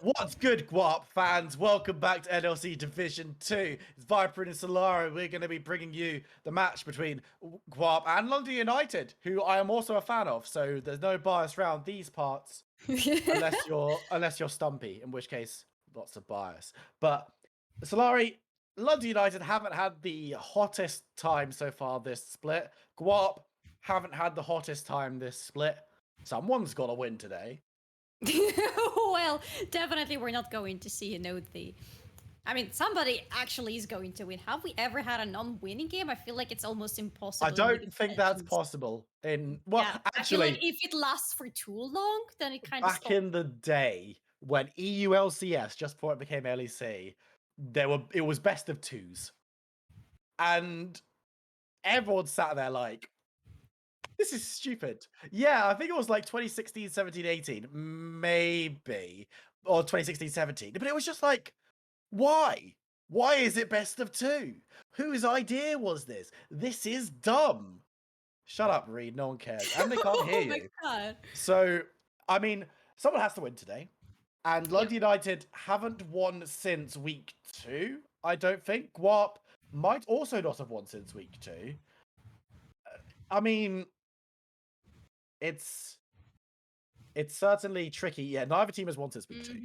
What's good, Guarp fans? Welcome back to NLC Division 2. It's Viper and Solaro. We're going to be bringing you the match between Guarp and London United, who I am also a fan of. So there's no bias around these parts, unless you're Stumpy, in which case lots of bias. But Solari, London United haven't had the hottest time so far this split. Guarp haven't had the hottest time this split. Someone's got to win today. Well, definitely we're not going to see I mean, somebody actually is going to win. Have we ever had a non-winning game? I feel like it's almost impossible. I don't think that's possible. I feel like if it lasts for too long, then it kind of back in the day when EULCS, just before it became LEC, it was best of twos, and everyone sat there like, this is stupid. Yeah, I think it was like 2016, 17, 18, maybe, or 2016, 17. But it was just like, why? Why is it best of two? Whose idea was this? This is dumb. Shut up, Reed. No one cares. And they can't hear you. God. So, I mean, someone has to win today. And London United haven't won since week 2, I don't think. Guarp might also not have won since week 2. I mean, it's certainly tricky. Yeah, neither team has won since week 2.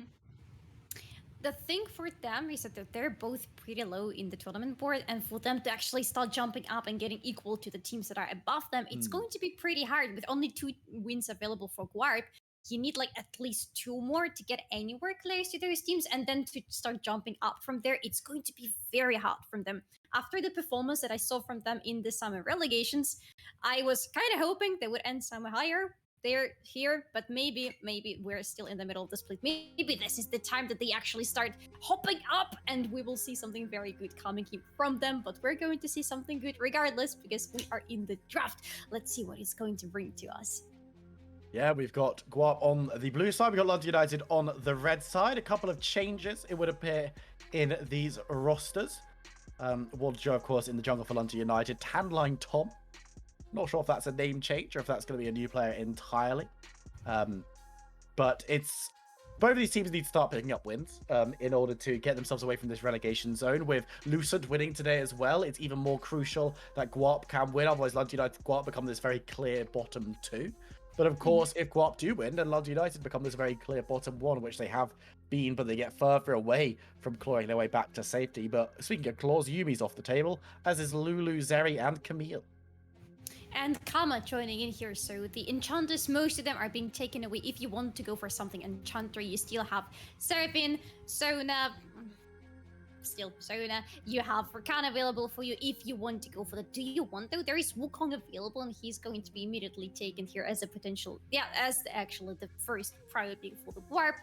The thing for them is that they're both pretty low in the tournament board, and for them to actually start jumping up and getting equal to the teams that are above them, it's going to be pretty hard. With only 2 wins available for Guarp, you need like at least 2 more to get anywhere close to those teams, and then to start jumping up from there, it's going to be very hard from them. After the performance that I saw from them in the summer relegations, I was kind of hoping they would end somewhere higher. They're here, but maybe we're still in the middle of the split. Maybe this is the time that they actually start hopping up, and we will see something very good coming from them. But we're going to see something good regardless, because we are in the draft. Let's see what it's going to bring to us. Yeah, we've got Guarp on the blue side. We've got London United on the red side. A couple of changes, it would appear, in these rosters. Walter Joe, of course, in the jungle for London United. Tanline Tom. Not sure if that's a name change or if that's going to be a new player entirely. But both of these teams need to start picking up wins in order to get themselves away from this relegation zone. With Lucent winning today as well, it's even more crucial that Guarp can win. Otherwise, London United Guarp become this very clear bottom 2. But of course, if Guarp do win, then London United become this very clear bottom 1, which they have been, but they get further away from clawing their way back to safety. But speaking of claws, Yumi's off the table, as is Lulu, Zeri, and Camille. And Kama joining in here, so the enchanters, most of them are being taken away. If you want to go for something enchanter, you still have Seraphine, Sona, you have Rakan available for you if you want to go for that. Do you want though? There is Wukong available, and he's going to be immediately taken here as a potential, actually the first priority for the Guarp.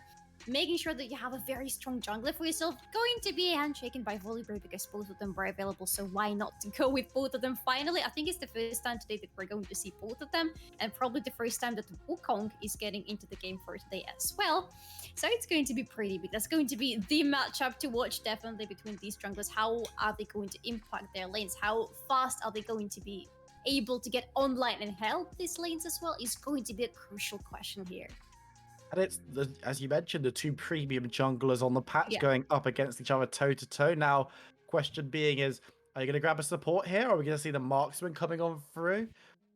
Making sure that you have a very strong jungler for yourself. Going to be handshaken by Volibear because both of them were available, so why not to go with both of them finally? I think it's the first time today that we're going to see both of them, and probably the first time that Wukong is getting into the game for today as well. So it's going to be pretty big. That's going to be the matchup to watch, definitely, between these junglers. How are they going to impact their lanes? How fast are they going to be able to get online and help these lanes as well is going to be a crucial question here. And it's, as you mentioned, the 2 premium junglers on the patch going up against each other toe-to-toe. Now, question being is, are you going to grab a support here? Or are we going to see the marksman coming on through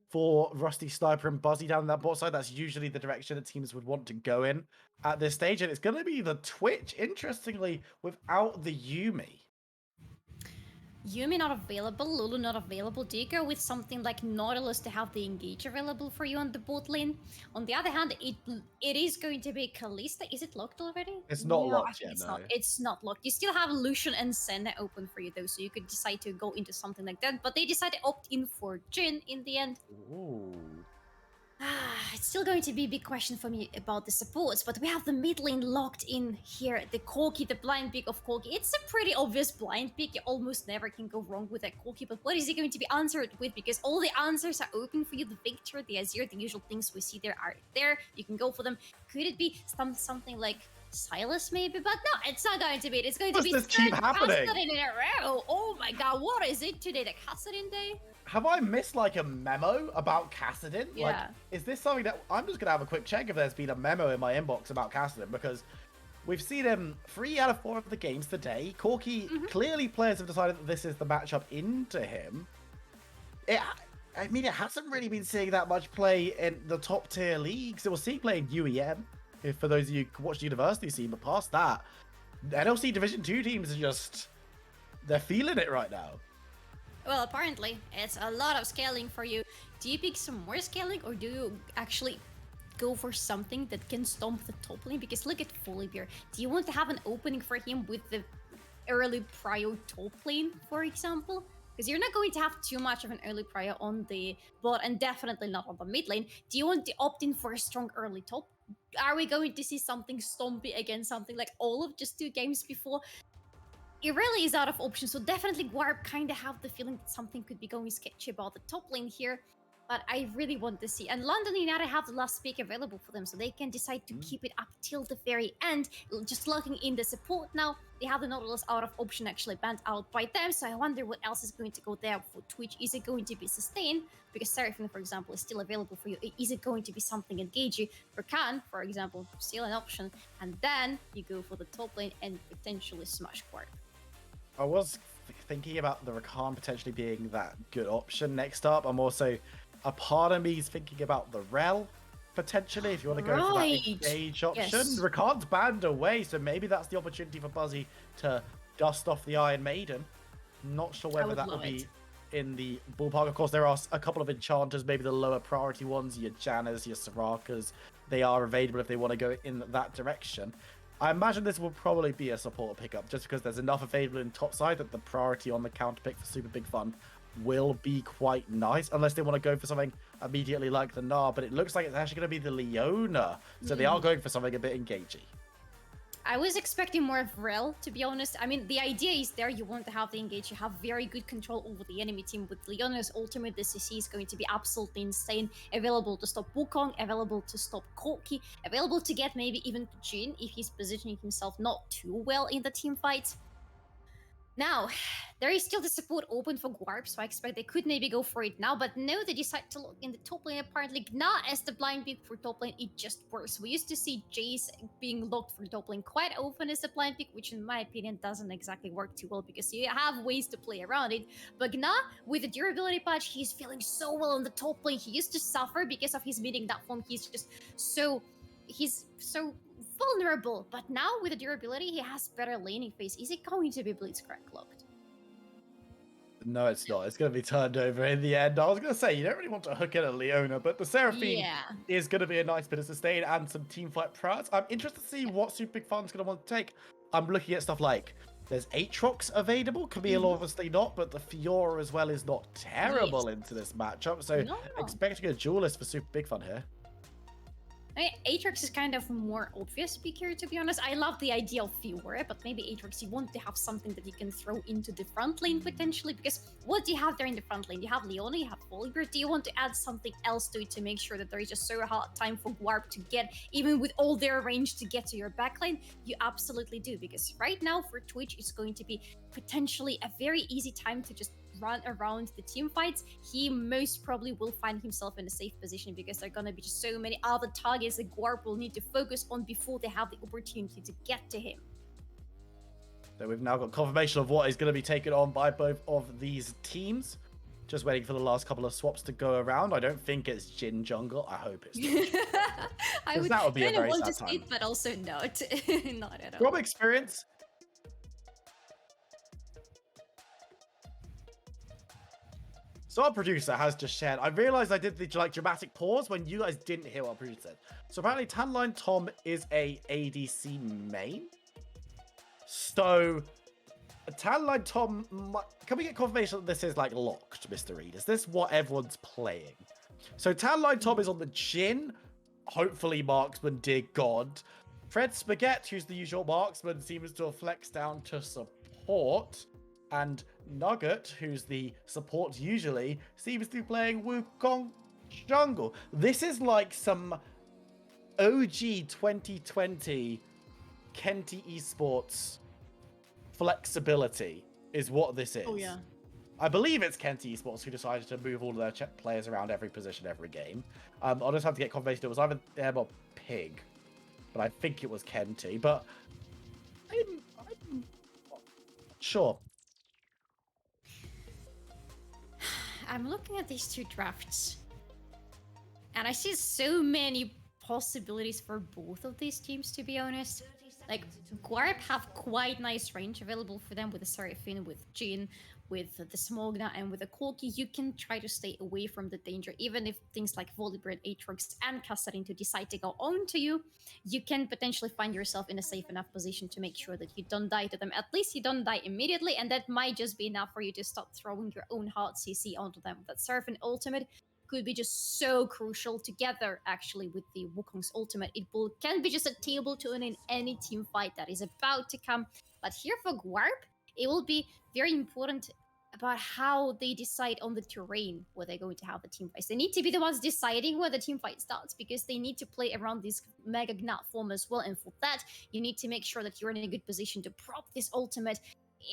for Rusty, Sniper, and Buzzy down that bot side? That's usually the direction that teams would want to go in at this stage. And it's going to be the Twitch, interestingly, without the Yuumi. Yuumi not available, Lulu not available. Do you go with something like Nautilus to have the Engage available for you on the bot lane? On the other hand, it is going to be Kalista. Is it locked already? It's not locked yet, It's not locked. You still have Lucian and Senna open for you though, so you could decide to go into something like that. But they decided to opt in for Jhin in the end. Ooh. It's still going to be a big question for me about the supports, but we have the mid lane locked in here. The Corki, the blind pick of Corki. It's a pretty obvious blind pick. You almost never can go wrong with that Corki, but what is he going to be answered with? Because all the answers are open for you. The Victor, the Azir, the usual things we see there are there. You can go for them. Could it be something like Silas maybe? But no, it's not going to be. It's going to be Kassadin in a row. Oh my god, what is it today? The Kassadin day? Have I missed like a memo about Kassadin? Yeah. Like, is this something that I'm just gonna have a quick check if there's been a memo in my inbox about Kassadin, because We've seen him 3 out of 4 of the games today. Corki, clearly players have decided that this is the matchup into him. I mean, it hasn't really been seeing that much play in the top tier leagues. It was seeing play in UEM, if for those of you who watch the university scene, but past that, the NLC Division 2 teams are just, they're feeling it right now. Well, apparently, it's a lot of scaling for you. Do you pick some more scaling, or do you actually go for something that can stomp the top lane? Because look at Volibear. Do you want to have an opening for him with the early prio top lane, for example? Because you're not going to have too much of an early prio on the bot, and definitely not on the mid lane. Do you want to opt in for a strong early top? Are we going to see something stompy against something like Olaf just 2 games before? It really is out of options, so definitely Guarp kind of have the feeling that something could be going sketchy about the top lane here. But I really want to see. And London United have the last pick available for them, so they can decide to keep it up till the very end. Just locking in the support now. They have the Nautilus out of option actually banned out by them, so I wonder what else is going to go there for Twitch. Is it going to be Sustain? Because Seraphine, for example, is still available for you. Is it going to be something engaging? For Khan, for example, still an option. And then you go for the top lane and potentially smash Guarp. I was thinking about the Rakan potentially being that good option next up. I'm also, a part of me is thinking about the Rel potentially, if you want to go for that engage option. Yes. Rakan's banned away, so maybe that's the opportunity for Buzzy to dust off the Iron Maiden. Not sure whether that will be in the ballpark. Of course, there are a couple of enchanters, maybe the lower priority ones, your Jannas, your Sorakas. They are available if they want to go in that direction. I imagine this will probably be a support pickup, just because there's enough available in top side that the priority on the counter pick for Super Big Fun will be quite nice, unless they want to go for something immediately like the Gnar, but it looks like it's actually going to be the Leona, so they are going for something a bit engaging. I was expecting more of Rel, to be honest. I mean, the idea is there, you want to have the engage, you have very good control over the enemy team. With Leona's ultimate, the CC is going to be absolutely insane. Available to stop Wukong, available to stop Corki, available to get maybe even Jin if he's positioning himself not too well in the team fights. Now, there is still the support open for Guarp, so I expect they could maybe go for it now, but no, they decide to look in the top lane. Apparently, Gna as the blind pick for top lane, it just works. We used to see Jace being locked for top lane quite often as a blind pick, which in my opinion doesn't exactly work too well because you have ways to play around it. But Gna, with the durability patch, he's feeling so well on the top lane. He used to suffer because of his meeting that form. He's so vulnerable, but now with the durability, he has better laning phase. Is it going to be Blitzcrank locked? No, it's not. It's going to be turned over in the end. I was going to say, you don't really want to hook in a Leona, but the Seraphine is going to be a nice bit of sustain and some team fight prowess. I'm interested to see what Super Big Fun's going to want to take. I'm looking at stuff like, there's Aatrox available. Camille obviously not, but the Fiora as well is not terrible into this matchup. So expecting a duelist for Super Big Fun here. Aatrox is kind of more obvious pick here, to be honest. I love the idea of Fiora, but maybe Aatrox, you want to have something that you can throw into the front lane potentially, because what do you have there in the front lane? You have Leona, you have Volibear. Do you want to add something else to it to make sure that there is just so hard time for Guarp to get, even with all their range, to get to your backline? You absolutely do, because right now for Twitch, it's going to be potentially a very easy time to just run around the team fights. He most probably will find himself in a safe position because there are going to be just so many other targets that Guarp will need to focus on before they have the opportunity to get to him. So we've now got confirmation of what is going to be taken on by both of these teams. Just waiting for the last couple of swaps to go around. I don't think it's Jin jungle. I hope it's not. I would that would be a kind of very want to sad see time. it, but also not. Not at all. From experience, so our producer has just shared. I realized I did the dramatic pause when you guys didn't hear what our producer said. So apparently Tanline Tom is a ADC main. So Tanline Tom, can we get confirmation that this is like locked, Mr. Reed? Is this what everyone's playing? So Tanline Tom is on the Jin, hopefully marksman, dear God. Fred Spaghetti, who's the usual marksman, seems to have flexed down to support. And Nugget, who's the support usually, seems to be playing Wukong jungle. This is like some OG 2020 Kenty Esports flexibility is what this is. Oh, yeah. I believe it's Kenty Esports who decided to move all of their players around every position, every game. I'll just have to get confirmation. It was either them or Pig. But but I think it was Kenty. But I'm not sure. I'm looking at these two drafts, and I see so many possibilities for both of these teams, to be honest. Like, Guarp have quite nice range available for them with the Seraphine, with Jin, with the Smogna, and with the Corki. You can try to stay away from the danger, even if things like Volibear, Aatrox, and Kassadin to decide to go on to you. You can potentially find yourself in a safe enough position to make sure that you don't die to them. At least you don't die immediately, and that might just be enough for you to stop throwing your own hard CC onto them. That Seraphine ultimate could be just so crucial together, actually, with the Wukong's ultimate. Can be just a table turn in any team fight that is about to come. But here for Guarp, it will be very important about how they decide on the terrain where they're going to have the team fights. They need to be the ones deciding where the team fight starts, because they need to play around this Mega Gnat form as well. And for that, you need to make sure that you're in a good position to prop this ultimate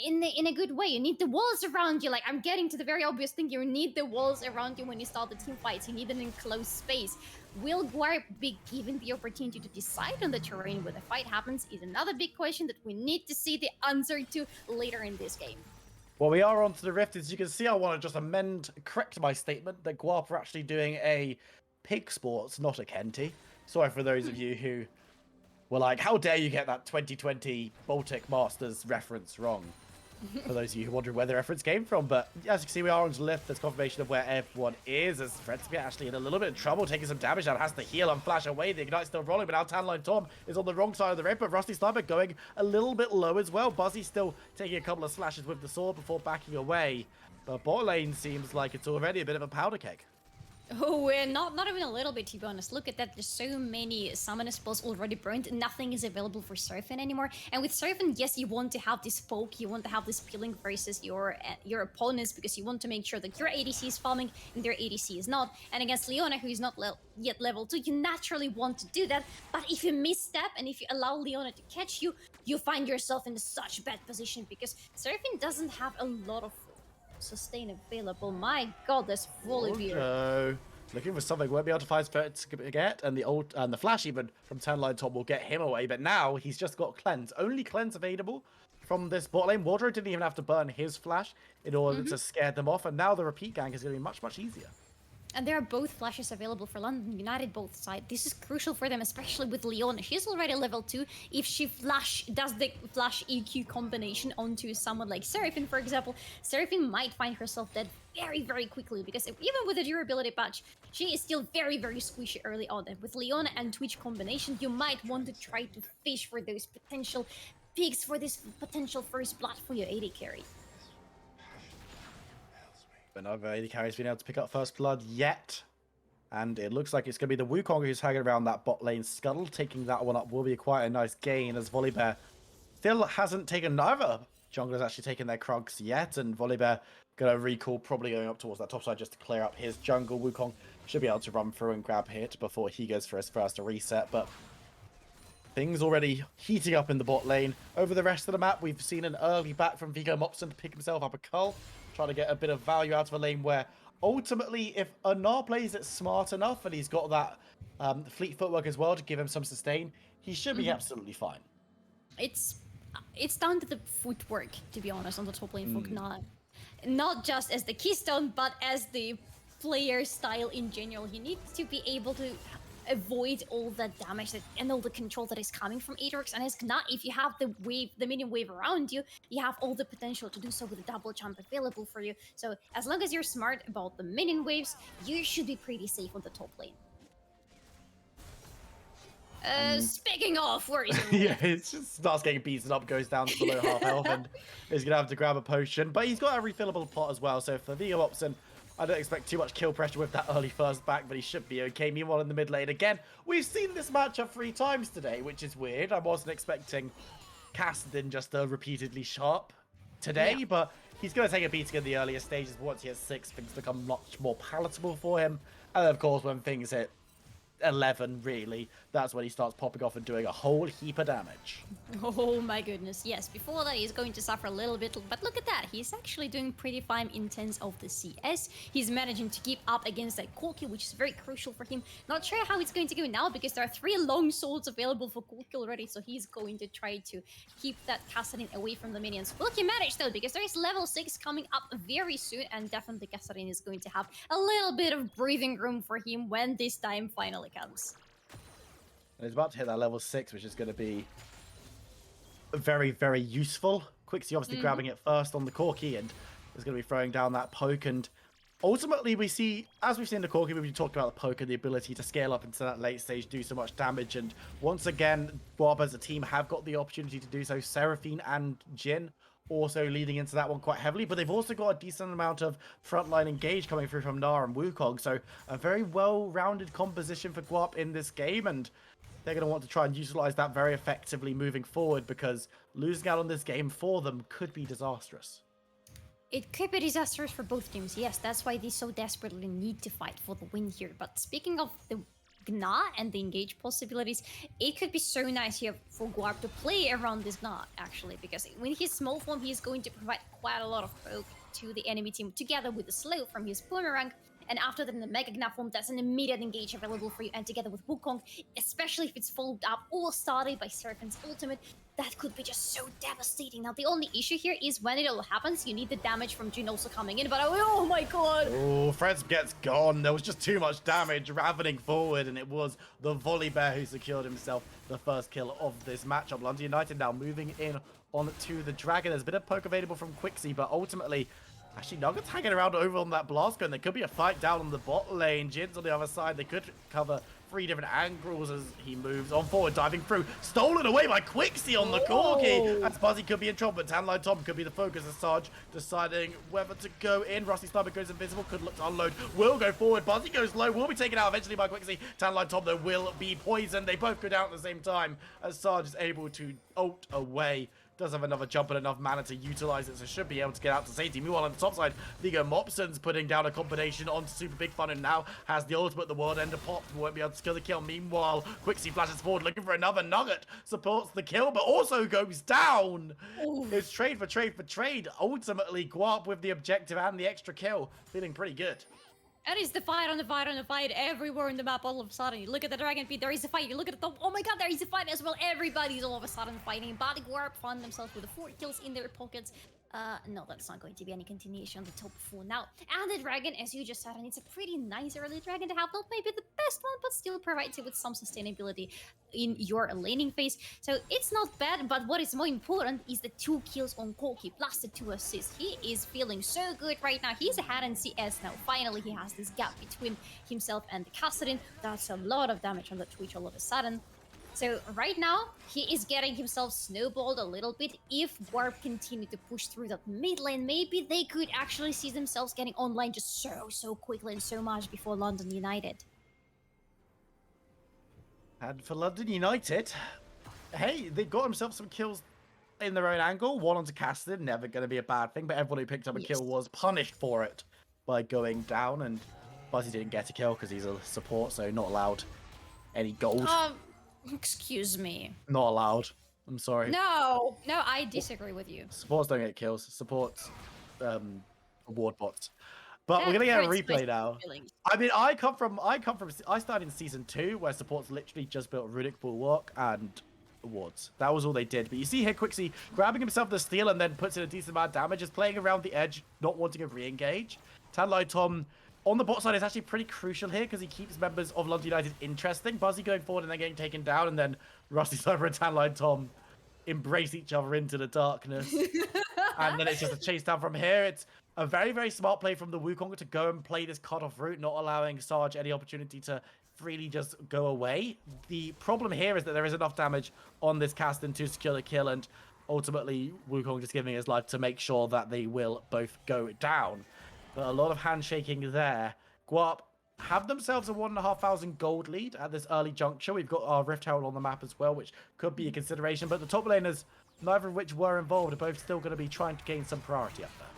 in a good way. You need the walls around you. Like, I'm getting to the very obvious thing. You need the walls around you when you start the team fights. You need an enclosed space. Will Guarp be given the opportunity to decide on the terrain where the fight happens is another big question that we need to see the answer to later in this game. Well, we are onto the Rift. As you can see, I want to just correct my statement that Guarp are actually doing a pig sports, not a Kenty. Sorry for those of you who were like, how dare you get that 2020 Baltic Masters reference wrong? For those of you who wondering where the reference came from. But as you can see, we are on the lift. There's confirmation of where everyone is. As Fred's actually in a little bit of trouble, taking some damage now. Has to heal and flash away. The Ignite's still rolling, but now Tanline Tom is on the wrong side of the red. But Rusty Sniper going a little bit low as well. Buzzy still taking a couple of slashes with the sword before backing away. But bot lane seems like it's already a bit of a powder keg. Oh, we're not even a little bit, to be honest. Look at that. There's so many summoner spells already burned. Nothing is available for Seraphine anymore. And with Seraphine, yes, you want to have this poke. You want to have this peeling versus your opponents, because you want to make sure that your ADC is farming and their ADC is not. And against Leona, who is not yet level 2, you naturally want to do that. But if you misstep and if you allow Leona to catch you, you find yourself in such bad position, because Seraphine doesn't have a lot of sustain available. My god, there's Volibear. Looking for something, won't be able to find Spirit to get, and the flash even from Tanline Top will get him away. But now he's just got cleanse. Only cleanse available from this bot lane. Wardrobe didn't even have to burn his flash in order to scare them off, and now the repeat gank is going to be much, much easier. And there are both flashes available for London United, both sides. This is crucial for them, especially with Leona. She's already level 2. If she does the flash EQ combination onto someone like Seraphine, for example, Seraphine might find herself dead very, very quickly, because even with a durability patch, she is still very, very squishy early on. And with Leona and Twitch combination, you might want to try to fish for those potential picks, for this potential first blood for your AD carry. Another AD carry's been able to pick up first blood yet. And it looks like it's going to be the Wukong who's hanging around that bot lane. Scuttle taking that one up will be quite a nice gain, as Volibear still hasn't taken, neither jungler's actually taken their Krugs yet. And Volibear going to recall, probably going up towards that top side just to clear up his jungle. Wukong should be able to run through and grab hit before he goes for his first reset. But things already heating up in the bot lane. Over the rest of the map, we've seen an early back from Viggo Mopson to pick himself up a cull. Trying to get a bit of value out of a lane where ultimately, if Anar plays it smart enough and he's got that fleet footwork as well to give him some sustain, he should be absolutely fine. It's down to the footwork, to be honest, on the top lane for Gnar. Not just as the keystone, but as the player style in general. He needs to be able to avoid all that damage and all the control that is coming from Aatrox and his Gnar. If you have the minion wave around you, you have all the potential to do so with a double jump available for you. So as long as you're smart about the minion waves, you should be pretty safe on the top lane. Speaking of, where is he? Yeah, it just starts getting beaten up, goes down to below half health, and he's going to have to grab a potion. But he's got a refillable pot as well, so for Viggo Mopson, I don't expect too much kill pressure with that early first back, but he should be okay. Meanwhile, in the mid lane, again, we've seen this matchup 3 times today, which is weird. I wasn't expecting Kassadin just repeatedly sharp today, but he's going to take a beating in the earlier stages. But once he has 6, things become much more palatable for him. And then, of course, when things hit 11, really, that's when he starts popping off and doing a whole heap of damage. Oh my goodness, yes. Before that, he's going to suffer a little bit, but look at that. He's actually doing pretty fine in terms of the CS. He's managing to keep up against that Corki, which is very crucial for him. Not sure how it's going to go now because there are 3 long swords available for Corki already, so he's going to try to keep that Kassadin away from the minions. Will he manage though? Because there is level 6 coming up very soon, and definitely Kassadin is going to have a little bit of breathing room for him when this time finally comes. And he's about to hit that level 6, which is going to be very, very useful. Quixie obviously grabbing it first on the Corki and is going to be throwing down that poke. And ultimately, we see, as we've seen the Corki, we've talked about the poke and the ability to scale up into that late stage, do so much damage. And once again, Guarp as a team have got the opportunity to do so. Seraphine and Jin also leading into that one quite heavily, but they've also got a decent amount of frontline engage coming through from Gnar and Wukong. So a very well-rounded composition for Guarp in this game, and they're going to want to try and utilize that very effectively moving forward, because losing out on this game for them could be disastrous. It could be disastrous for both teams, yes. That's why they so desperately need to fight for the win here. But speaking of the Gna and the engage possibilities, it could be so nice here for Guarp to play around this Gna, actually, because when he's small form, he's going to provide quite a lot of poke to the enemy team, together with the slow from his boomerang. And after that, in the Mega Gna form, that's an immediate engage available for you. And together with Wukong, especially if it's followed up or started by Seraphine's ultimate, that could be just so devastating. Now, the only issue here is when it all happens, you need the damage from Jin also coming in. But oh my god! Oh, Freds gets gone. There was just too much damage ravening forward, and it was the Volley Bear who secured himself the first kill of this matchup. London United now moving in on to the Dragon. There's a bit of poke available from Quixie, but ultimately, actually, Nugget's hanging around over on that Blast gun. There could be a fight down on the bot lane. Jin's on the other side. They could cover 3 different angles as he moves on forward, diving through. Stolen away by Quixie on the Corki. As Buzzy could be in trouble, but Tanline Tom could be the focus as Sarge deciding whether to go in. Rusty Sniper goes invisible, could look to unload. Will go forward. Buzzy goes low, will be taken out eventually by Quixie. Tanline Tom, though, will be poisoned. They both go down at the same time as Sarge is able to ult away. Does have another jump and enough mana to utilize it, so should be able to get out to safety. Meanwhile, on the top side, Vigo Mopson's putting down a combination onto Super Big Fun and now has the ultimate. The world ender pop, won't be able to skill the kill. Meanwhile, Quixie flashes forward looking for another nugget, supports the kill, but also goes down. Oof. It's trade for trade for trade. Ultimately, Guarp with the objective and the extra kill, feeling pretty good. And it's the fight on the fight on the fight everywhere in the map all of a sudden. You look at the Dragon Pit, there is a fight. You look at the top, oh my god, there is a fight as well. Everybody's all of a sudden fighting. But Guarp found themselves with the 4 kills in their pockets. No, that's not going to be any continuation on the top 4 now. And the Dragon, as you just said, and it's a pretty nice early Dragon to have. Not maybe the best one, but still provides you with some sustainability in your laning phase. So it's not bad, but what is more important is the 2 kills on Corki plus the 2 assists. He is feeling so good right now. He's ahead in CS now. Finally, he has this gap between himself and the Kassadin. That's a lot of damage on the Twitch all of a sudden. So right now, he is getting himself snowballed a little bit. If Guarp continue to push through that mid lane, maybe they could actually see themselves getting online just so quickly and so much before London United. And for London United, hey, they got themselves some kills in their own angle. 1 onto Kassadin, never going to be a bad thing, but everyone who picked up a kill was punished for it by going down, and Buzzy didn't get a kill because he's a support, so not allowed any gold. Excuse me. Not allowed. I'm sorry. No, I disagree with you. Supports don't get kills. Supports award bots. But we're gonna get a replay now. I mean, I started in season 2 where supports literally just built Runic Bulwark and awards. That was all they did. But you see here Quixie grabbing himself the steal and then puts in a decent amount of damage, just playing around the edge, not wanting to re-engage. Tanlai Tom on the bot side is actually pretty crucial here because he keeps members of London United interesting. Buzzy going forward and then getting taken down, and then Rusty Cyber and Tanline Tom embrace each other into the darkness. And then it's just a chase down from here. It's a very, very smart play from the Wukong to go and play this cut-off route, not allowing Sarge any opportunity to freely just go away. The problem here is that there is enough damage on this Kassadin to secure the kill, and ultimately Wukong just giving his life to make sure that they will both go down. But a lot of handshaking there. Guarp have themselves a 1,500 gold lead at this early juncture. We've got our Rift Herald on the map as well, which could be a consideration. But the top laners, neither of which were involved, are both still going to be trying to gain some priority up there.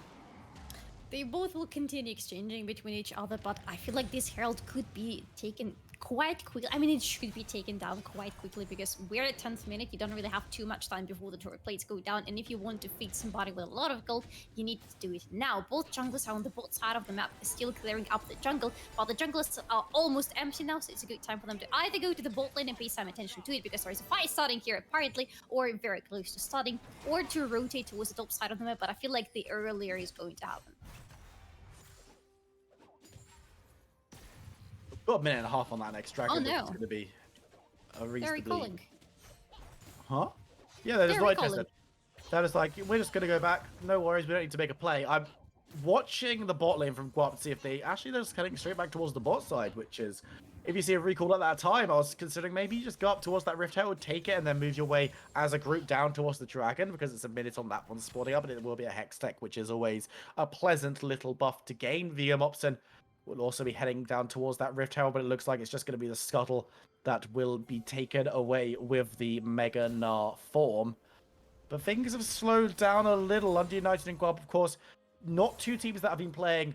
They both will continue exchanging between each other, but I feel like this Herald could be taken quite quickly. I mean, it should be taken down quite quickly because we're at 10th minute. You don't really have too much time before the turret plates go down. And if you want to feed somebody with a lot of gold, you need to do it now. Both junglers are on the bot side of the map, still clearing up the jungle, while the junglers are almost empty now. So it's a good time for them to either go to the bot lane and pay some attention to it because there is a fight starting here apparently, or very close to starting, or to rotate towards the top side of the map. But I feel like the earlier is going to happen. Got a minute and a half on that next dragon. Oh, no. It's going to be a They're reasonably... recalling. Huh? Yeah, they're just not recalling. interested. They're just like, we're just going to go back. No worries, we don't need to make a play. I'm watching the bot lane from Guarp to see if they... Actually, they're just heading straight back towards the bot side, which is... If you see a recall at that time, I was considering maybe you just go up towards that Rift Herald, take it, and then move your way as a group down towards the dragon, because it's a minute on that one spawning up, and it will be a Hex Tech, which is always a pleasant little buff to gain. Mopson will also be heading down towards that Rift Herald, but it looks like it's just going to be the Scuttle that will be taken away with the Mega Gnar form. But things have slowed down a little. London United and Guarp, of course, not two teams that have been playing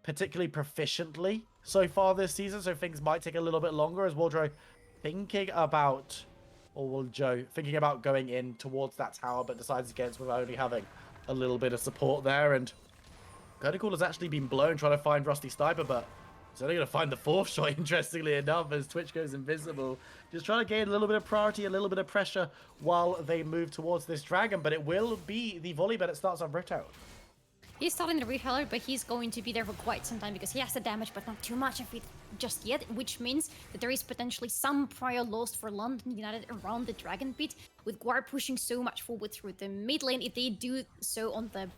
particularly proficiently so far this season, so things might take a little bit longer as Waldro thinking about going in towards that tower, but decides against with only having a little bit of support there. And Call has actually been blown trying to find Rusty Sniper, but he's only going to find the fourth shot, interestingly enough, as Twitch goes invisible. Just trying to gain a little bit of priority, a little bit of pressure while they move towards this dragon, but it will be the volley bet that starts on Rift Herald. He's starting the Rift Herald, but he's going to be there for quite some time because he has the damage, but not too much of it just yet, which means that there is potentially some prior lost for London United around the Dragon Pit, with Guarp pushing so much forward through the mid lane. If they do so on the...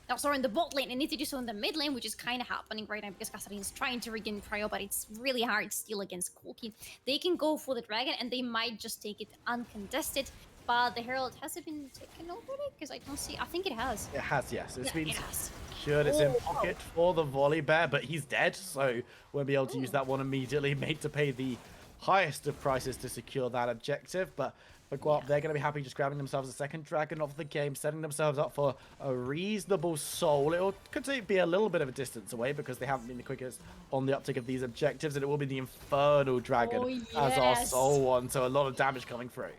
Oh, sorry, in the bot lane, and need to do so in the mid lane, which is kind of happening right now because Kassadin is trying to regain prior, but it's really hard still against Corki. They can go for the dragon, and they might just take it uncontested. But the Herald, has it been taken already? Because I don't see... I think it has. It has, yes. It's been has. secured. It's in pocket for the volley bear, but he's dead, so won't be able to use that one immediately. Made to pay the highest of prices to secure that objective, but for Guarp, they're going to be happy just grabbing themselves a second dragon off the game, setting themselves up for a reasonable soul. It could be a little bit of a distance away because they haven't been the quickest on the uptick of these objectives, and it will be the Infernal Dragon as our soul one, so a lot of damage coming through.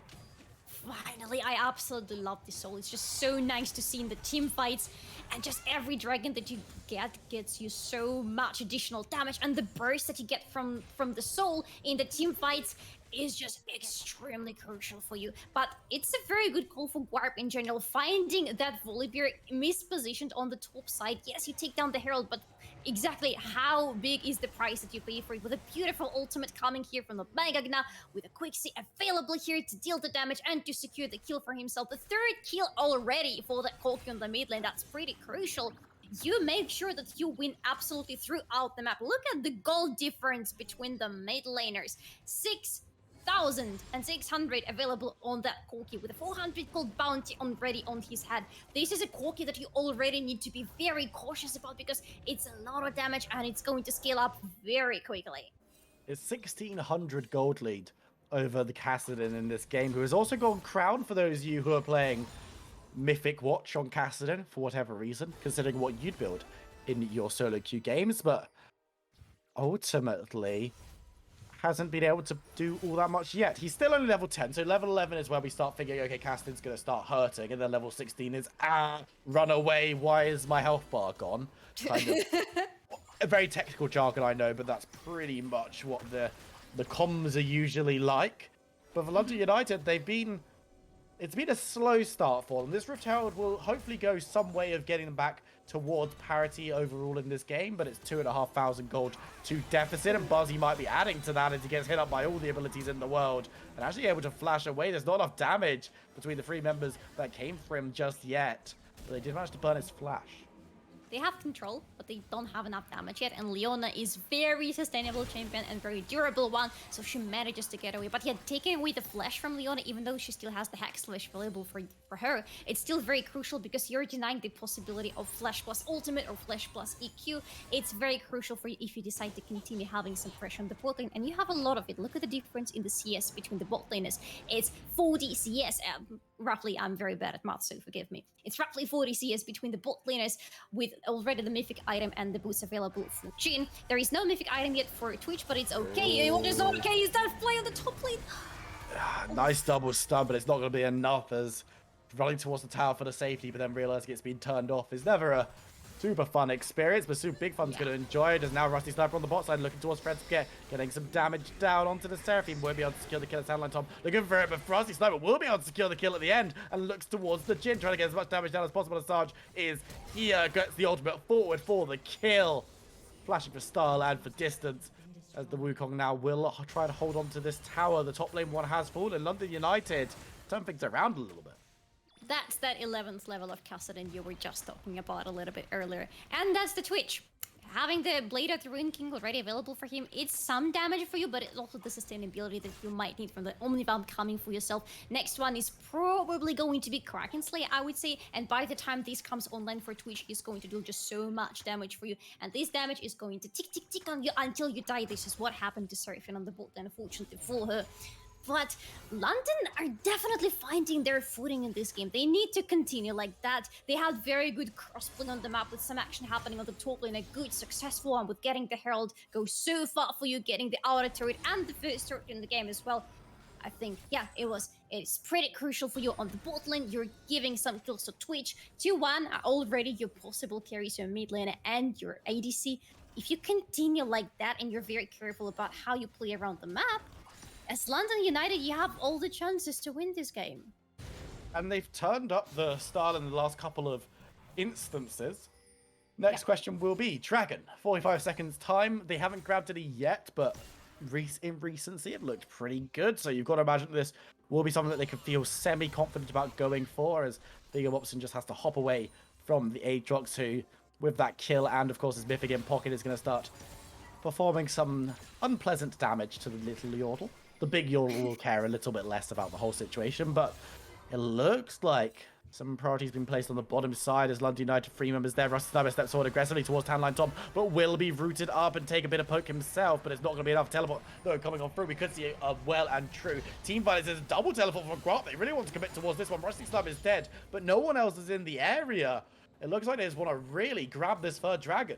Finally, I absolutely love this soul. It's just so nice to see in the team fights, and just every dragon that you get gets you so much additional damage, and the burst that you get from the soul in the team fights is just extremely crucial for you. But it's a very good call for Guarp in general, finding that Volibear mispositioned on the top side. Yes, you take down the Herald, but exactly how big is the price that you pay for it? With a beautiful ultimate coming here from the Mega Gnar, with a quick C available here to deal the damage and to secure the kill for himself. The third kill already for that Corki on the mid lane. That's pretty crucial. You make sure that you win absolutely throughout the map. Look at the gold difference between the mid laners. 6,600 available on that Corki with a 400 gold bounty already on his head. This is a Corki that you already need to be very cautious about because it's a lot of damage and it's going to scale up very quickly. It's 1,600 gold lead over the Kassadin in this game, who has also gone crown for those of you who are playing Mythic Watch on Kassadin for whatever reason, considering what you'd build in your solo queue games, but ultimately hasn't been able to do all that much yet. He's still only level 10, so level 11 is where we start figuring, okay, Kassadin's going to start hurting, and then level 16 is, run away, why is my health bar gone? Kind of a very technical jargon, I know, but that's pretty much what the comms are usually like. But for London United, it's been a slow start for them. This Rift Herald will hopefully go some way of getting them back towards parity overall in this game, but it's 2,500 gold to deficit, and Buzzy might be adding to that as he gets hit up by all the abilities in the world and actually able to flash away. There's not enough damage between the three members that came for him just yet, but they did manage to burn his flash. They have control, but they don't have enough damage yet, and Leona is very sustainable champion and very durable one, so she manages to get away. But yeah, taking away the flash from Leona, even though she still has the Hex Slash available for her, it's still very crucial because you're denying the possibility of flash plus ultimate or flash plus EQ. It's very crucial for you if you decide to continue having some pressure on the bot lane, and you have a lot of it. Look at the difference in the CS between the bot laners. It's 40 CS. roughly, I'm very bad at math, so forgive me. It's roughly 40 CS between the bot laners with already the mythic item and the boost available for Jhin. There is no mythic item yet for Twitch, but it's okay. What is not okay is that play on the top lane. Nice double stun, but it's not going to be enough, as running towards the tower for the safety, but then realizing it's been turned off is never a super fun experience, but super big fun's going to enjoy it. As now Rusty Sniper on the bot side looking towards Fred Spaghetti, getting some damage down onto the Seraphim. Won't be able to secure the kill at Soundline Tom. Looking for it, but Rusty Sniper will be able to secure the kill at the end and looks towards the Jhin, trying to get as much damage down as possible. As Sarge is here, gets the ultimate forward for the kill. Flashing for Starland for distance, as the Wukong now will try to hold on to this tower. The top lane one has fallen. London United turn things around a little bit. That's that 11th level of Kassadin you were just talking about a little bit earlier. And that's the Twitch. Having the Blade of the Ruin King already available for him, it's some damage for you, but it's also the sustainability that you might need from the Omnibomb coming for yourself. Next one is probably going to be Kraken Slayer, I would say, and by the time this comes online for Twitch, it's going to do just so much damage for you, and this damage is going to tick, tick, tick on you until you die. This is what happened to Seraphine on the bot, and unfortunately for her. But London are definitely finding their footing in this game. They need to continue like that. They had very good crossplay on the map with some action happening on the top lane, a good successful one with getting the Herald go so far for you, getting the outer turret and the first turret in the game as well. I think, yeah, it's pretty crucial for you on the bot lane. You're giving some kills to Twitch. 2-1 are already your possible carries, your mid laner and your ADC. If you continue like that and you're very careful about how you play around the map, as London United, you have all the chances to win this game. And they've turned up the style in the last couple of instances. Next question will be Dragon. 45 seconds time. They haven't grabbed any yet, but in recency, it looked pretty good. So you've got to imagine this will be something that they can feel semi-confident about going for, as Bigger Bobson just has to hop away from the Aatrox, who, with that kill and, of course, his Mythic in pocket, is going to start performing some unpleasant damage to the little Yordle. The big Yordle will care a little bit less about the whole situation, but it looks like some priority has been placed on the bottom side as London United 3 members there. Rusty Sniper steps forward aggressively towards Townline Tom, but will be rooted up and take a bit of poke himself, but it's not going to be enough. Teleport, though, coming on through. We could see a well and true team fight. There's a double teleport from Guarp. They really want to commit towards this one. Rusty Sniper is dead, but no one else is in the area. It looks like they just want to really grab this third dragon.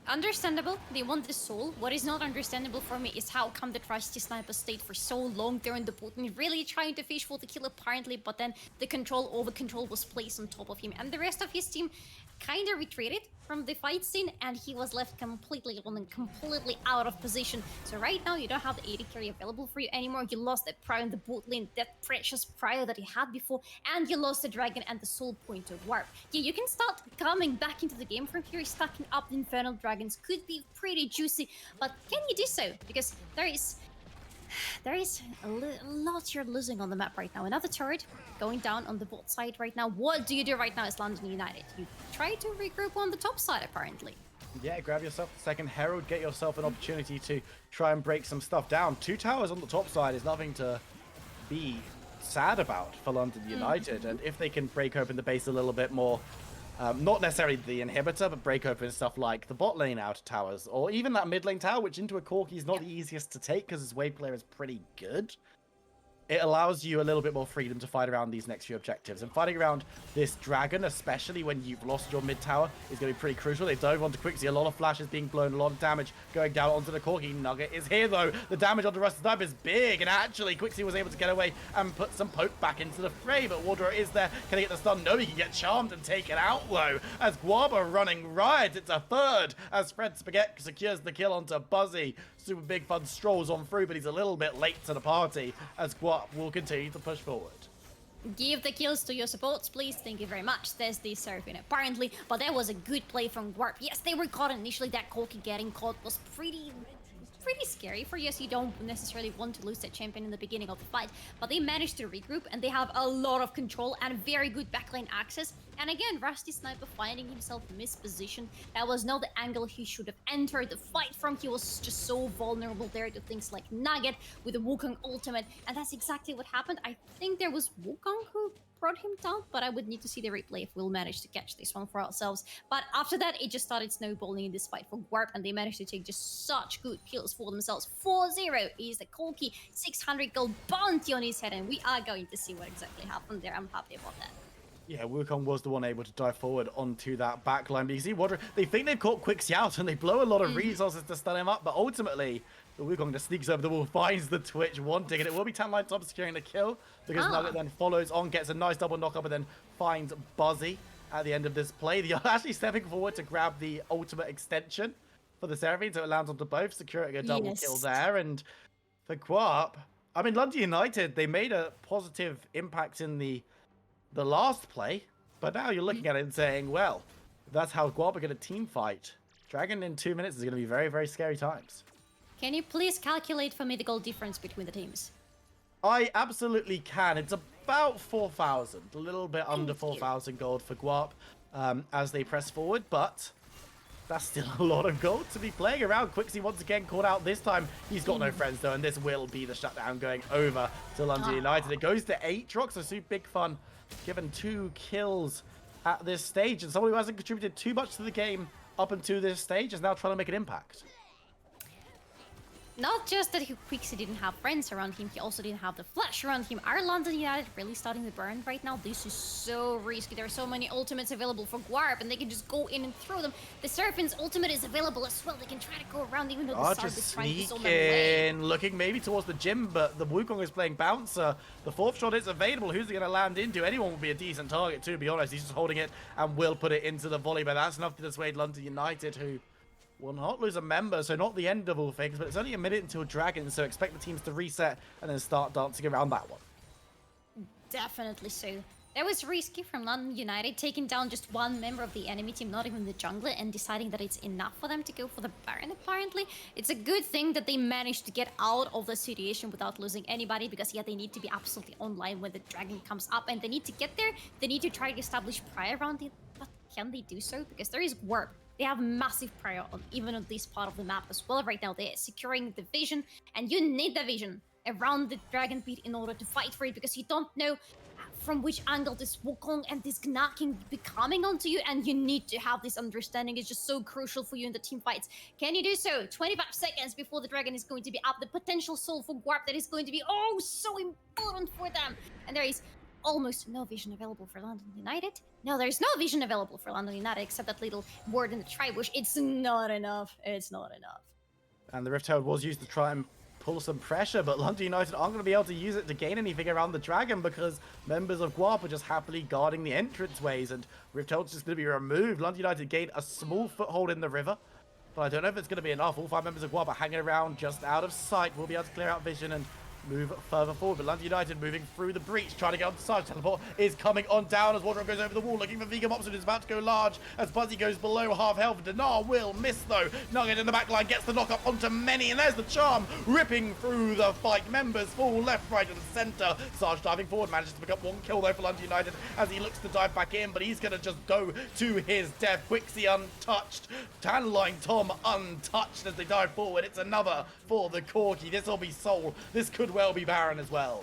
Understandable, they want the soul. What is not understandable for me is how come the Rusty Sniper stayed for so long there in the bot and really trying to fish for the kill apparently, but then the over control was placed on top of him and the rest of his team kind of retreated from the fight scene and he was left completely alone and completely out of position. So right now you don't have the AD carry available for you anymore. You lost that Prio in the bot lane, that precious Prio that he had before, and you lost the dragon and the soul point to Warp. Yeah, you can start coming back into the game from here. Stacking up the Infernal Dragons could be pretty juicy, but can you do so? Because there is a lot you're losing on the map right now. Another turret going down on the bot side right now. What do you do right now as London United? You try to regroup on the top side, apparently. Yeah, grab yourself a second Herald, get yourself an opportunity to try and break some stuff down. 2 towers on the top side is nothing to be sad about for London United, and if they can break open the base a little bit more, not necessarily the inhibitor, but break open stuff like the bot lane outer towers, or even that mid lane tower, which into a Corki is not the easiest to take because his wave player is pretty good. It allows you a little bit more freedom to fight around these next few objectives. And fighting around this dragon, especially when you've lost your mid tower, is going to be pretty crucial. They dove onto Quixie, a lot of flashes being blown, a lot of damage going down onto the Corki. Nugget is here though. The damage onto Rusty Sniper is big, and actually Quixie was able to get away and put some poke back into the fray. But Wardrow is there. Can he get the stun? No, he can get charmed and taken out though. As Guarp are running riot, it's a third as Fred Spaghetti secures the kill onto Buzzy. Super Big Fun strolls on through, but he's a little bit late to the party as Guarp will continue to push forward. Give the kills to your supports, please. Thank you very much. There's the Seraphine, apparently. But that was a good play from Guarp. Yes, they were caught initially. That Corki getting caught was pretty scary for you, so you don't necessarily want to lose that champion in the beginning of the fight. But they managed to regroup, and they have a lot of control and very good backline access. And again, Rusty Sniper finding himself mispositioned. That was not the angle he should have entered the fight from. He was just so vulnerable there to things like Nugget with the Wukong ultimate. And that's exactly what happened. I think there was Wukong who brought him down, but I would need to see the replay if we'll manage to catch this one for ourselves. But after that, it just started snowballing in this fight for Guarp, and they managed to take just such good kills for themselves. 4-0 is the Corki, 600 gold bounty on his head, and we are going to see what exactly happened there. I'm happy about that. Yeah, Wukong was the one able to dive forward onto that backline. But you see, they think they've caught Quixie out, and they blow a lot of resources to stun him up, but ultimately, the Wukong just sneaks over the wall, finds the Twitch wanting, and it will be Tanline top securing the kill, because Nugget then follows on, gets a nice double knock up, and then finds Buzzy at the end of this play. They're actually stepping forward to grab the ultimate extension for the Seraphine, so it lands onto both, securing a double kill there. And for Guarp, I mean, London United, they made a positive impact in the last play, but now you're looking at it and saying, well, that's how Guarp are going to team fight. Dragon in 2 minutes is going to be very, very scary times. Can you please calculate for me the goal difference between the teams? I absolutely can. It's about 4,000, a little bit under 4,000 gold for Guarp as they press forward, but that's still a lot of gold to be playing around. Quixie once again caught out this time. He's got no friends though, and this will be the shutdown going over to London United. It goes to 8 Trox, so super big fun, given 2 kills at this stage, and someone who hasn't contributed too much to the game up until this stage is now trying to make an impact. Not just that Quixie didn't have friends around him, he also didn't have the flash around him. Are London United really starting the burn right now? This is so risky. There are so many ultimates available for Guarp, and they can just go in and throw them. The Seraphine's ultimate is available as well. They can try to go around, even though the Sarp is trying to be so away. Looking maybe towards the gym, but the Wukong is playing bouncer. The 4th shot is available. Who's it going to land into? Anyone will be a decent target, to be honest. He's just holding it and will put it into the volley, but that's enough to dissuade London United, who will not lose a member, so not the end of all things, but it's only a minute until Dragon, so expect the teams to reset and then start dancing around that one. Definitely so. That was risky from London United, taking down just one member of the enemy team, not even the jungler, and deciding that it's enough for them to go for the Baron, apparently. It's a good thing that they managed to get out of the situation without losing anybody, because, yeah, they need to be absolutely online when the Dragon comes up, and they need to get there. They need to try to establish prior around it, but can they do so? Because there is Guarp. They have massive prior on even on this part of the map as well right now. They're securing the vision, and you need the vision around the Dragon Pit in order to fight for it, because you don't know from which angle this Wukong and this Gna can be coming onto you, and you need to have this understanding. It's just so crucial for you in the team fights. Can you do so? 25 seconds before the Dragon is going to be up. The potential soul for Guarp that is going to be so important for them. And there is almost no vision available for London United. No, there's no vision available for London United except that little word in the tri-bush. It's not enough. It's not enough. And the Rift Herald was used to try and pull some pressure, but London United aren't going to be able to use it to gain anything around the Dragon, because members of Guarp are just happily guarding the entranceways, and Rift Herald's just going to be removed. London United gained a small foothold in the river, but I don't know if it's going to be enough. All 5 members of Guarp are hanging around just out of sight. We'll be able to clear out vision and move further forward, but London United moving through the breach, trying to get on the side. Teleport is coming on down as Wardrobe goes over the wall, looking for Vega Mopson, who's about to go large as Buzzy goes below half health. Dinar will miss though. Nugget in the back line gets the knock up onto Many, and there's the charm ripping through the fight. Members fall left, right, and center. Sarge diving forward, manages to pick up 1 kill though for London United as he looks to dive back in, but he's going to just go to his death. Quixie untouched, Tanline Tom untouched as they dive forward. It's another for the Corki. This will be Soul. This could well be Baron as well.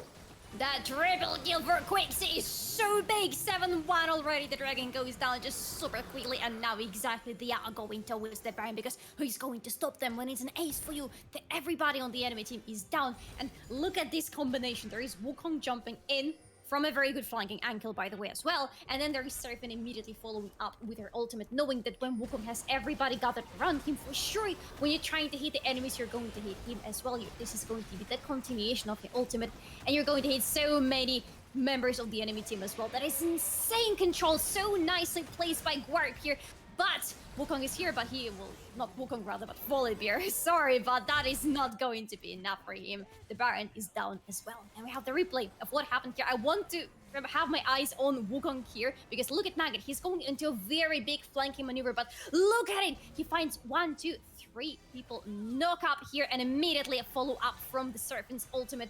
That triple kill for Quixie is so big. 7-1 already. The Dragon goes down just super quickly, and now exactly they are going towards the Baron, because who's going to stop them when it's an ace for you? Everybody on the enemy team is down, and look at this combination. There is Wukong jumping in from a very good flanking angle, by the way, as well. And then there is Seraphine immediately following up with her ultimate, knowing that when Wukong has everybody gathered around him, for sure, when you're trying to hit the enemies, you're going to hit him as well. This is going to be that continuation of the ultimate, and you're going to hit so many members of the enemy team as well. That is insane control, so nicely placed by Guarp here. But Wukong is here, but he will not Wukong rather, but Volibear. Sorry, but that is not going to be enough for him. The Baron is down as well. And we have the replay of what happened here. I want to have my eyes on Wukong here, because look at Nugget. He's going into a very big flanking maneuver, but look at it. He finds 1, 2, 3 people knock up here, and immediately a follow up from the Seraphine's ultimate.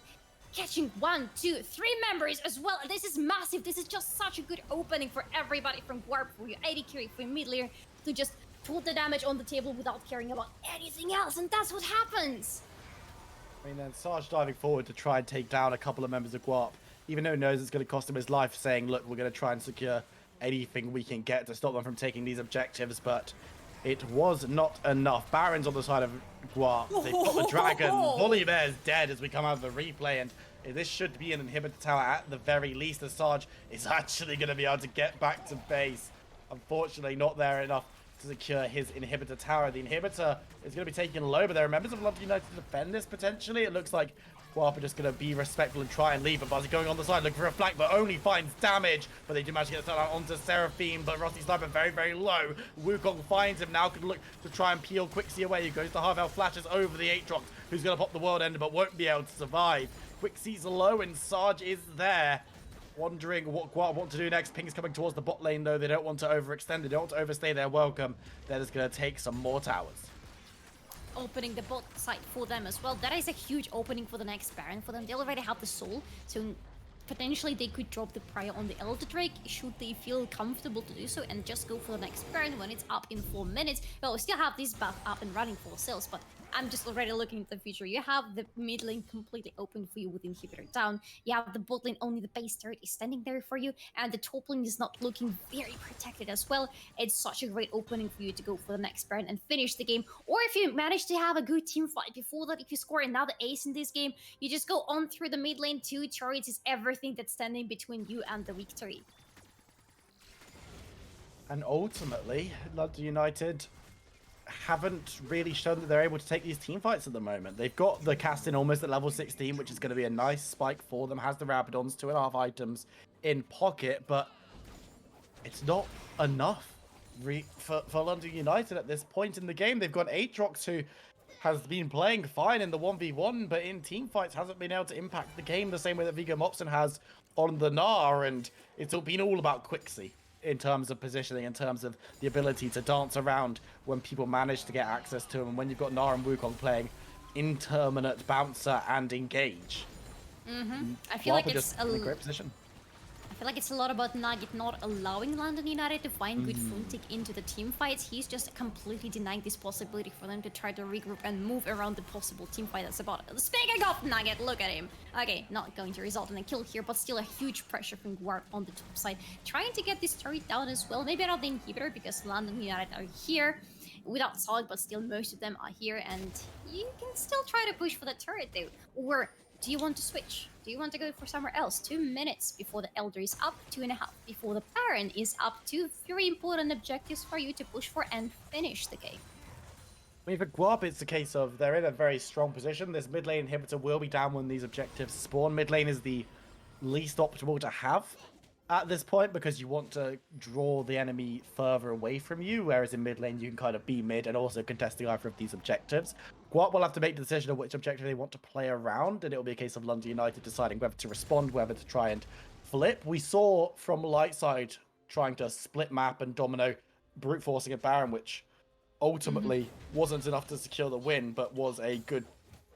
catching 1, 2, 3 members as well. This is massive. This is just such a good opening for everybody from Guarp, for your AD carry, for mid laner, to just put the damage on the table without caring about anything else. And that's what happens. I mean, then Sarge diving forward to try and take down a couple of members of Guarp, even though he knows it's going to cost him his life, saying, look, we're going to try and secure anything we can get to stop them from taking these objectives, but it was not enough. Baron's on the side of Guarp. They've got the dragon. Volibear is dead as we come out of the replay, and this should be an inhibitor tower at the very least, as Sarge is actually going to be able to get back to base. Unfortunately, not there enough to secure his inhibitor tower. The inhibitor is going to be taken low, but there are members of London United to defend this potentially. It looks like Guarp are just going to be respectful and try and leave. But Buzzy going on the side looking for a flank, but only finds damage. But they do manage to get the out onto Seraphine, but Rossi Sniper very, very low. Wukong finds him now, could look to try and peel Quixie away. He goes to Harvel, flashes over the Aatrox, who's going to pop the world ender, but won't be able to survive. Quixie's low and Sarge is there. Wondering what Guarp want to do next. Ping's coming towards the bot lane, though. They don't want to overextend. They don't want to overstay their welcome. They're just going to take some more towers. Opening the bot side for them as well. That is a huge opening for the next Baron for them. They already have the soul, so potentially they could drop the prior on the Elder Drake should they feel comfortable to do so, and just go for the next Baron when it's up in 4 minutes. Well, we still have this buff up and running for sales, but I'm just already looking at the future. You have the mid lane completely open for you with inhibitor down. You have the bot lane, only the base turret is standing there for you, and the top lane is not looking very protected as well. It's such a great opening for you to go for the next Baron and finish the game. Or if you manage to have a good team fight before that, if you score another ace in this game, you just go on through the mid lane. 2 turrets is everything that's standing between you and the victory. And ultimately, London United haven't really shown that they're able to take these team fights at the moment. They've got the casting almost at level 16, which is going to be a nice spike for them. Has the Rapidons, 2.5 items in pocket, but it's not enough for London United at this point in the game. They've got Aatrox, who has been playing fine in the 1v1, but in team fights hasn't been able to impact the game the same way that Viggo Mopson has on the Gnar, and it's been all about Quixie in terms of positioning, in terms of the ability to dance around when people manage to get access to him. And when you've got Gnar and Wukong playing Interminate, Bouncer, and Engage, I feel like it's just in a great position. I feel like it's a lot about Nugget not allowing London United to find good footing into the team fights. He's just completely denying this possibility for them to try to regroup and move around the possible team fight that's about. Speaking of Nugget, look at him. Okay, not going to result in a kill here, but still a huge pressure from Guarp on the top side. Trying to get this turret down as well. Maybe not the inhibitor, because London United are here without Solid, but still most of them are here, and you can still try to push for the turret though. Or do you want to switch? Do you want to go for somewhere else? 2 minutes before the Elder is up, 2.5 before the Baron is up. 2 very important objectives for you to push for and finish the game. I mean, for Guarp, it's a case of they're in a very strong position. This mid lane inhibitor will be down when these objectives spawn. Mid lane is the least optimal to have at this point, because you want to draw the enemy further away from you, whereas in mid lane you can kind of be mid and also contesting either of these objectives. Guarp will have to make the decision of which objective they want to play around, and it'll be a case of London United deciding whether to respond, whether to try and flip. We saw from Lightside trying to split map and domino, brute forcing a Baron, which ultimately wasn't enough to secure the win, but was a good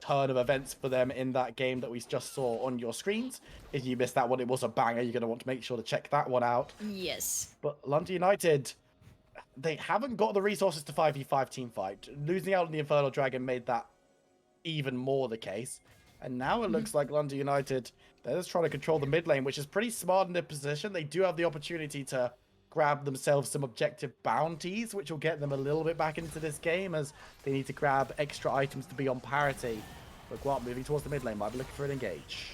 turn of events for them in that game that we just saw on your screens. If you missed that one, it was a banger. You're going to want to make sure to check that one out. Yes. But London United, they haven't got the resources to 5v5 team fight. Losing out on the Infernal Dragon made that even more the case. And now it looks like London United, they're just trying to control the mid lane, which is pretty smart in their position. They do have the opportunity to grab themselves some objective bounties, which will get them a little bit back into this game, as they need to grab extra items to be on parity. But Guarp moving towards the mid lane, might be looking for an engage.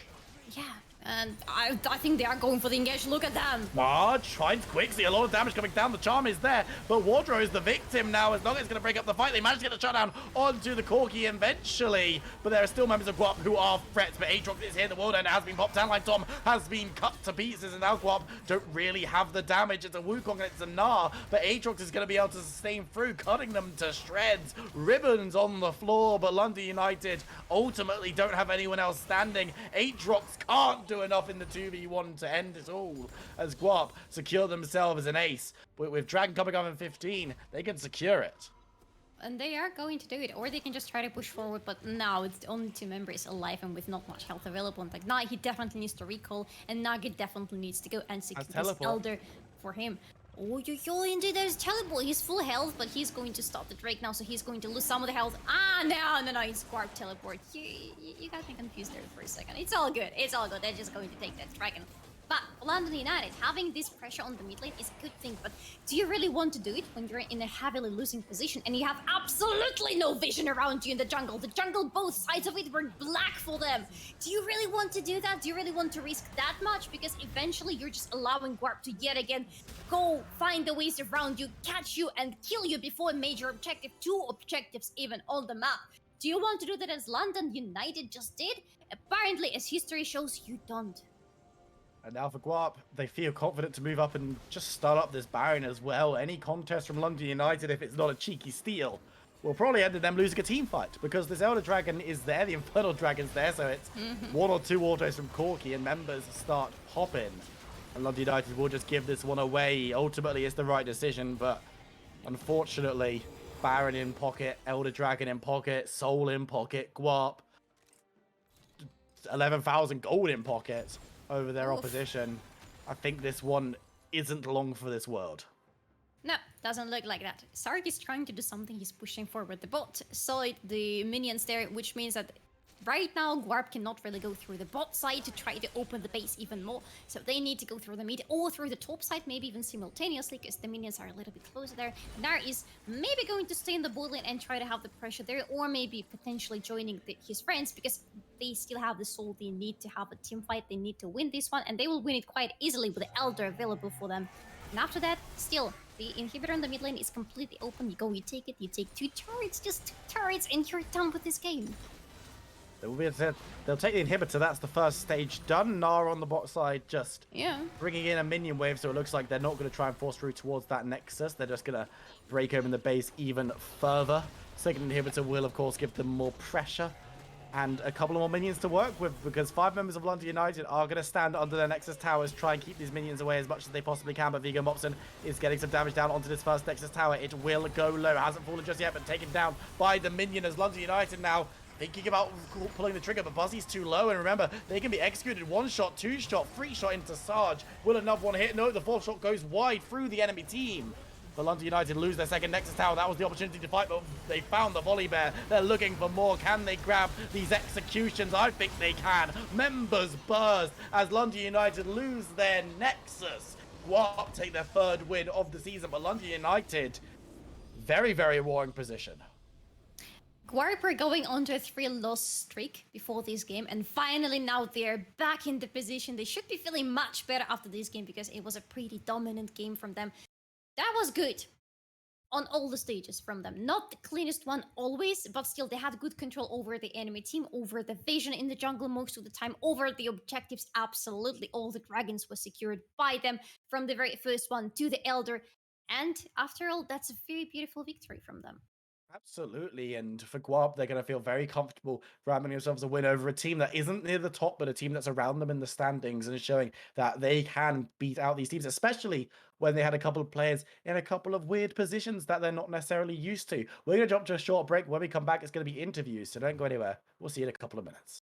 Yeah, and I think they are going for the engage. Look at them. Marge finds Quixie. A lot of damage coming down. The charm is there, but Wardrow is the victim now. As long as it's going to break up the fight, they manage to get the shutdown onto the Corgi eventually. But there are still members of Guarp who are threats. But Aatrox is here. The world ender has been popped down. Like Tom has been cut to pieces, and now Guarp don't really have the damage. It's a Wukong and it's a Gnar, but Aatrox is going to be able to sustain through, cutting them to shreds. Ribbons on the floor, but London United ultimately don't have anyone else standing. Aatrox can't do enough in the 2v1 to end it all, as Guarp secure themselves an ace. With Dragon coming up in 15, they can secure it. And they are going to do it, or they can just try to push forward. But now it's the only two members alive and with not much health available. And like, now he definitely needs to recall, and Nugget definitely needs to go and secure this Elder for him. Oh, indeed, there's teleport. He's full health, but he's going to stop the Drake now, so he's going to lose some of the health. No, it's Guarp teleport. You got me confused there for a second. It's all good. It's all good. They're just going to take that dragon. But for London United, having this pressure on the mid lane is a good thing, but do you really want to do it when you're in a heavily losing position and you have absolutely no vision around you in the jungle? The jungle, both sides of it were black for them. Do you really want to do that? Do you really want to risk that much? Because eventually you're just allowing Guarp to yet again go find the ways around you, catch you, and kill you before a major objective, 2 objectives even on the map. Do you want to do that as London United just did? Apparently, as history shows, you don't. And now for Guarp, they feel confident to move up and just start up this Baron as well. Any contest from London United, if it's not a cheeky steal, will probably end in them losing a team fight, because this Elder Dragon is there, the Infernal Dragon's there, so it's 1 or 2 autos from Corki and members start popping. And London United will just give this one away. Ultimately, it's the right decision, but unfortunately, Baron in pocket, Elder Dragon in pocket, Soul in pocket, Guarp, 11,000 gold in pocket over their opposition. I think this one isn't long for this world. No, doesn't look like that. Sark is trying to do something. He's pushing forward the bot side, the minions there, which means that right now Guarp cannot really go through the bot side to try to open the base even more. So they need to go through the mid or through the top side, maybe even simultaneously, because the minions are a little bit closer there. Nar is maybe going to stay in the bot lane and try to have the pressure there, or maybe potentially joining his friends, because they still have the soul. They need to have a team fight. They need to win this one, and they will win it quite easily with the Elder available for them. And after that, still, the inhibitor in the mid lane is completely open. You go, you take it, you take 2 turrets, just 2 turrets, and you're done with this game. They'll take the inhibitor. That's the first stage done. Nara on the bot side just bringing in a minion wave, so it looks like they're not going to try and force through towards that Nexus. They're just going to break open the base even further. Second inhibitor will, of course, give them more pressure and a couple of more minions to work with, because 5 members of London United are going to stand under their Nexus towers, try and keep these minions away as much as they possibly can. But Viggo Mopson is getting some damage down onto this first Nexus tower. It will go low. Hasn't fallen just yet, but taken down by the minion as London United now thinking about pulling the trigger, but Buzzy's too low. And remember, they can be executed 1 shot, 2 shot, 3 shot into Sarge. Will another one hit? No, the 4th shot goes wide through the enemy team. But London United lose their second Nexus tower. That was the opportunity to fight, but they found the volley bear. They're looking for more. Can they grab these executions? I think they can. Members burst as London United lose their Nexus. Guarp take their 3rd win of the season, but London United, very, very warring position. Guarp were going on to a 3-loss streak before this game, and finally now they're back in the position. They should be feeling much better after this game, because it was a pretty dominant game from them. That was good on all the stages from them. Not the cleanest one always, but still they had good control over the enemy team, over the vision in the jungle most of the time, over the objectives. Absolutely all the dragons were secured by them from the very first one to the Elder. And after all, that's a very beautiful victory from them. Absolutely, and for Guarp, they're going to feel very comfortable grabbing themselves a win over a team that isn't near the top, but a team that's around them in the standings, and showing that they can beat out these teams, especially when they had a couple of players in a couple of weird positions that they're not necessarily used to. We're going to jump to a short break. When we come back, it's going to be interviews, so don't go anywhere. We'll see you in a couple of minutes.